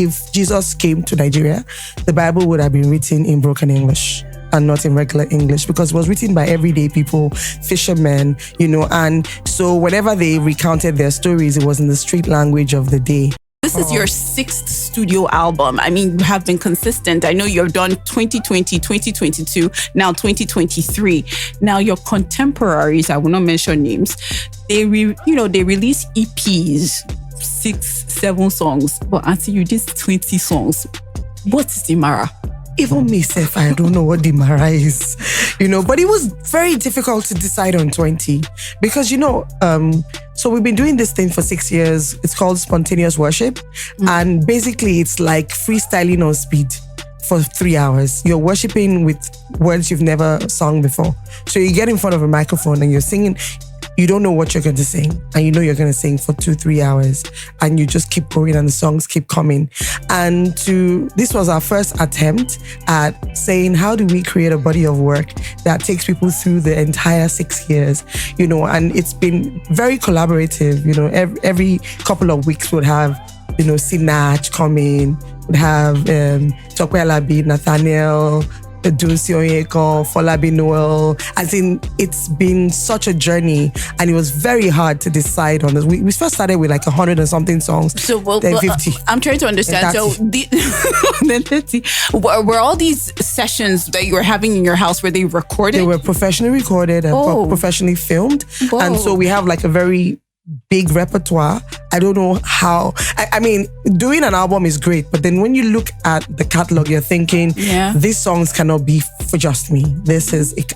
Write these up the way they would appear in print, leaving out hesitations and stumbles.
If Jesus came to Nigeria, the Bible would have been written in broken English and not in regular English, because it was written by everyday people, fishermen, and so whenever they recounted their stories, it was in the street language of the day. This is your 6th studio album. I mean, you have been consistent. I know you've done 2020, 2022, now 2023. Now your contemporaries, I will not mention names, they release EPs, 6, 7 songs. But until you did 20 songs, what is the Mara? Even myself, I don't know what the Mara is, but it was very difficult to decide on 20 because, so we've been doing this thing for 6 years. It's called spontaneous worship. And basically it's like freestyling on speed for 3 hours. You're worshiping with words you've never sung before. So you get in front of a microphone and you're singing. You don't know what you're going to sing, and you know you're going to sing for 2-3 hours, and you just keep going and the songs keep coming. And this was our first attempt at saying, how do we create a body of work that takes people through the entire 6 years, and it's been very collaborative. Every couple of weeks we'd have, Sinach coming, would have Tokwe Alabi, Nathaniel, Dunsi Onyeko, Folabi Noel. As in, it's been such a journey, and it was very hard to decide on this. We first started with like 100 and something songs. So, then 50. I'm trying to understand. So, then 30. Were all these sessions that you were having in your house, were they recorded? They were professionally recorded and professionally filmed. Whoa. And so we have like a very big repertoire. I don't know how. I mean, doing an album is great, but then when you look at the catalog, you're thinking, these songs cannot be for just me.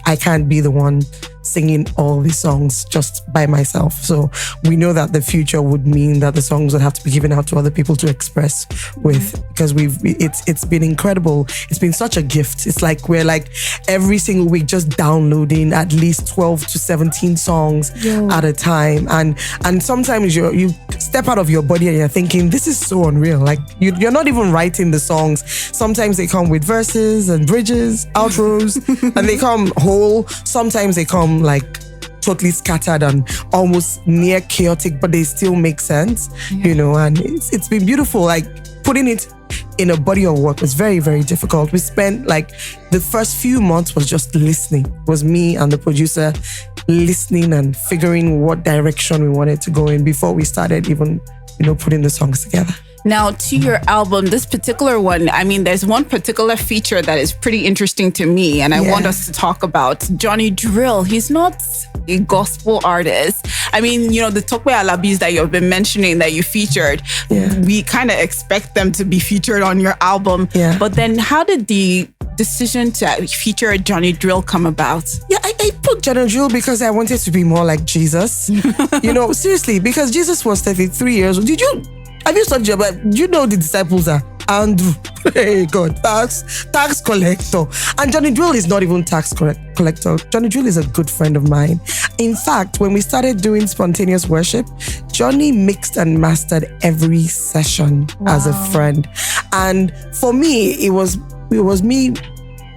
I can't be the one singing all these songs just by myself. So we know that the future would mean that the songs would have to be given out to other people to express with, because it's been incredible. It's been such a gift. It's like we're like every single week just downloading at least 12 to 17 songs at a time, and sometimes you step out of your body and you're thinking, this is so unreal. Like you're not even writing the songs. Sometimes they come with verses and bridges, outros, and they come whole. Sometimes they come like totally scattered and almost near chaotic, but they still make sense, and it's been beautiful. Like putting it in a body of work was very, very difficult. We spent like the first few months was just listening. It was me and the producer listening and figuring what direction we wanted to go in before we started even, putting the songs together. Now, to your album, this particular one, I mean, there's one particular feature that is pretty interesting to me, and I want us to talk about. Johnny Drille, he's not a gospel artist. I mean, the Tokwe Alabis that you've been mentioning that you featured, we kind of expect them to be featured on your album. Yeah. But then how did the decision to feature Johnny Drille come about? Yeah, I put Johnny Drille because I wanted to be more like Jesus. Seriously, because Jesus was 33 years old. Have you studied about, the disciples are Andrew, hey God, tax collector. And Johnny Drille is not even tax collector. Johnny Drille is a good friend of mine. In fact, when we started doing spontaneous worship, Johnny mixed and mastered every session as a friend. And for me, it was me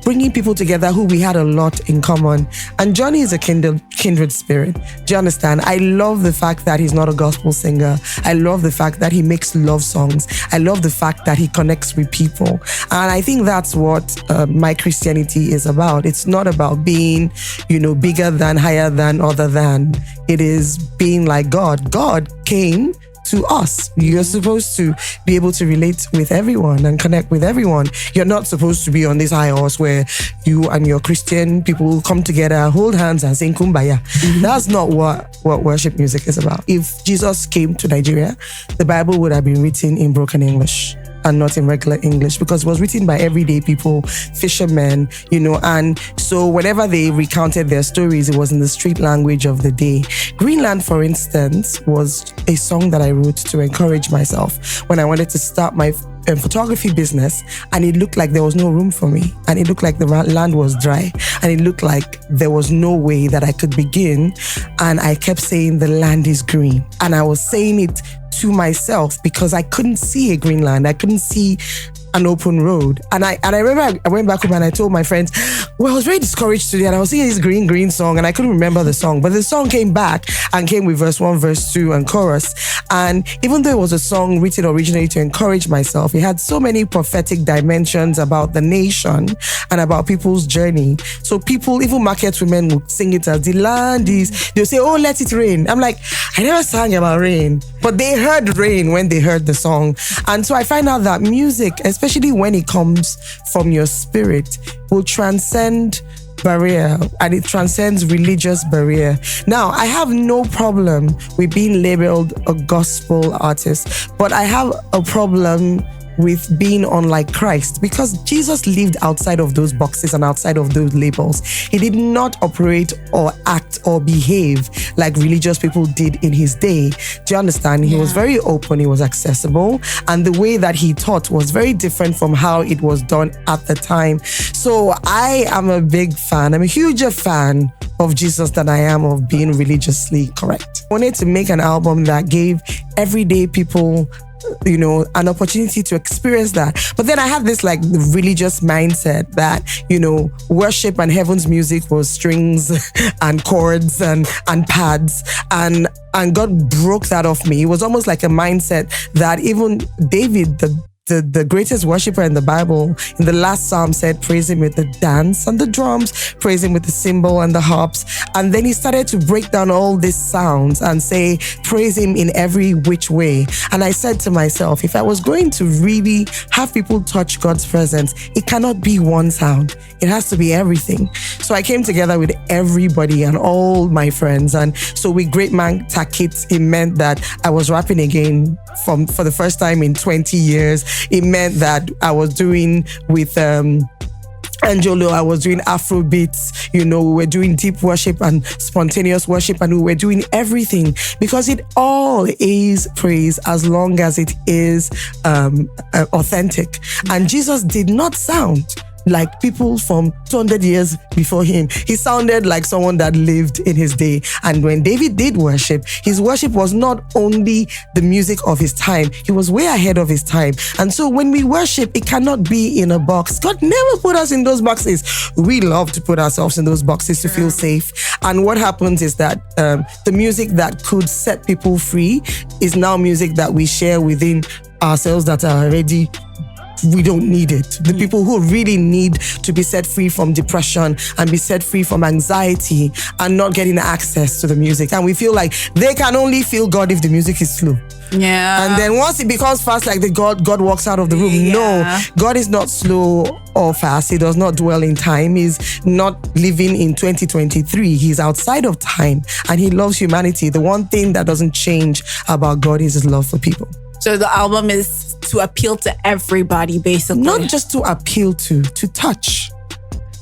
bringing people together who we had a lot in common. And Johnny is a kindred spirit. Do you understand? I love the fact that he's not a gospel singer. I love the fact that he makes love songs. I love the fact that he connects with people. And I think that's what my Christianity is about. It's not about being, bigger than, higher than, other than. It is being like God. God came to us. You're supposed to be able to relate with everyone and connect with everyone. You're not supposed to be on this high horse where you and your Christian people come together, hold hands and sing Kumbaya. That's not what worship music is about. If Jesus came to Nigeria, the Bible would have been written in broken English and not in regular English, because it was written by everyday people, fishermen, and so whenever they recounted their stories, it was in the street language of the day. Greenland, for instance, was a song that I wrote to encourage myself when I wanted to start my photography business, and it looked like there was no room for me, and it looked like the land was dry, and it looked like there was no way that I could begin. And I kept saying the land is green, and I was saying it to myself because I couldn't see a green land. I couldn't see an open road. And I remember I went back home and I told my friends, well, I was very discouraged today and I was singing this green song and I couldn't remember the song. But the song came back and came with verse 1, verse 2 and chorus. And even though it was a song written originally to encourage myself, it had so many prophetic dimensions about the nation and about people's journey. So people, even market women, would sing it as the land is, they'll say, oh, let it rain. I'm like, I never sang about rain, but they heard rain when they heard the song. And so I find out that music, especially when it comes from your spirit, will transcend barrier, and it transcends religious barrier. Now, I have no problem with being labeled a gospel artist, but I have a problem with being unlike Christ, because Jesus lived outside of those boxes and outside of those labels. He did not operate or act or behave like religious people did in his day. Do you understand? He was very open, he was accessible, and the way that he taught was very different from how it was done at the time. So I am a big fan, I'm a huger fan of Jesus than I am of being religiously correct. I wanted to make an album that gave everyday people, you know, an opportunity to experience that. But then I had this like religious mindset that, you know, worship and heaven's music was strings and chords and pads, and God broke that off me. It was almost like a mindset that even David, the greatest worshiper in the Bible, in the last psalm said, praise him with the dance and the drums, praise him with the cymbal and the harps. And then he started to break down all these sounds and say, praise him in every which way. And I said to myself, if I was going to really have people touch God's presence, it cannot be one sound. It has to be everything. So I came together with everybody and all my friends. And so with Great Man Takit, it meant that I was rapping again for the first time in 20 years. It meant that I was doing with Angelo, I was doing Afro beats, you know, we were doing deep worship and spontaneous worship, and we were doing everything because it all is praise as long as it is authentic. And Jesus did not sound like people from 200 years before him. He sounded like someone that lived in his day. And when David did worship, his worship was not only the music of his time, he was way ahead of his time. And so when we worship, it cannot be in a box. God never put us in those boxes. We love to put ourselves in those boxes to feel safe. And what happens is that the music that could set people free is now music that we share within ourselves that are already, we don't need it. The people who really need to be set free from depression and be set free from anxiety are not getting access to the music. And we feel like they can only feel God if the music is slow. Yeah. And then once it becomes fast, like God walks out of the room. Yeah. No, God is not slow or fast. He does not dwell in time. He's not living in 2023. He's outside of time, and he loves humanity. The one thing that doesn't change about God is his love for people. So the album is to appeal to everybody, basically. Not just to appeal to touch,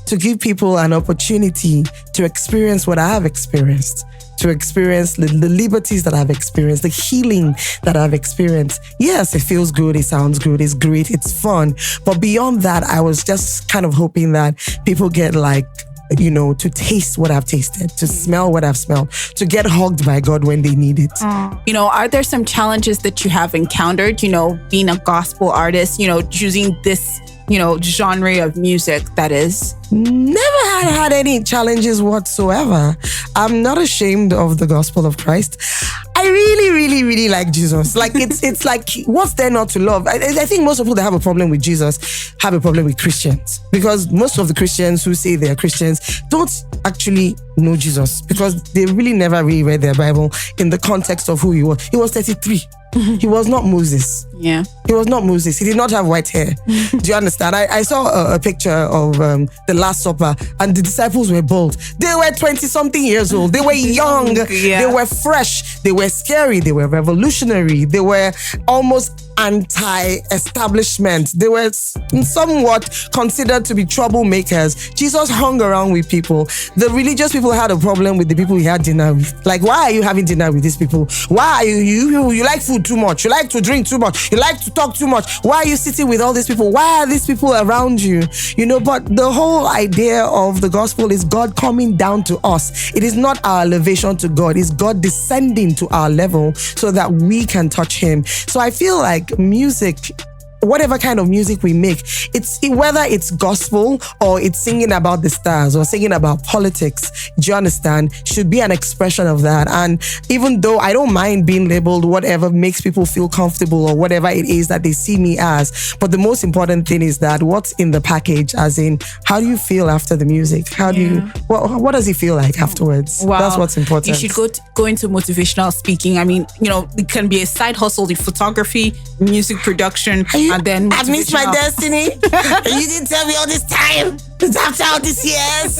to give people an opportunity to experience what I have experienced, to experience the liberties that I've experienced, the healing that I've experienced. Yes, it feels good, it sounds good, it's great, it's fun. But beyond that, I was just kind of hoping that people get like, you know, to taste what I've tasted, to smell what I've smelled, to get hugged by God when they need it. You know, are there some challenges that you have encountered, you know, being a gospel artist, you know, choosing this, you know, genre of music that is? Never had any challenges whatsoever. I'm not ashamed of the gospel of Christ. I really, really, really like Jesus. Like it's like, what's there not to love? I think most people that have a problem with Jesus have a problem with Christians, because most of the Christians who say they are Christians don't actually know Jesus, because they really never really read their Bible in the context of who he was. He was 33. He was not Moses. Yeah. He was not Moses. He did not have white hair. Do you understand? I saw a picture of the Last Supper, and the disciples were bold. They were 20-something years old. They were young. Yeah. They were fresh. They were scary. They were revolutionary. They were almost anti-establishment. They were somewhat considered to be troublemakers. Jesus hung around with people. The religious people had a problem with the people he had dinner with. Like, why are you having dinner with these people? Why are you like food too much? You like to drink too much? You like to talk too much? Why are you sitting with all these people? Why are these people around you? You know, but the whole idea of the gospel is God coming down to us. It is not our elevation to God. It's God descending to our level so that we can touch him. So I feel like music whatever kind of music we make, whether it's gospel or it's singing about the stars or singing about politics, do you understand, should be an expression of that. And even though I don't mind being labeled whatever makes people feel comfortable or whatever it is that they see me as, but the most important thing is that what's in the package, as in, how do you feel after the music? How do you, what does it feel like afterwards? Wow. That's what's important. You should go into motivational speaking. I mean, it can be a side hustle, the photography, music production, and then I've missed my destiny. You didn't tell me all this time. It's after all these years.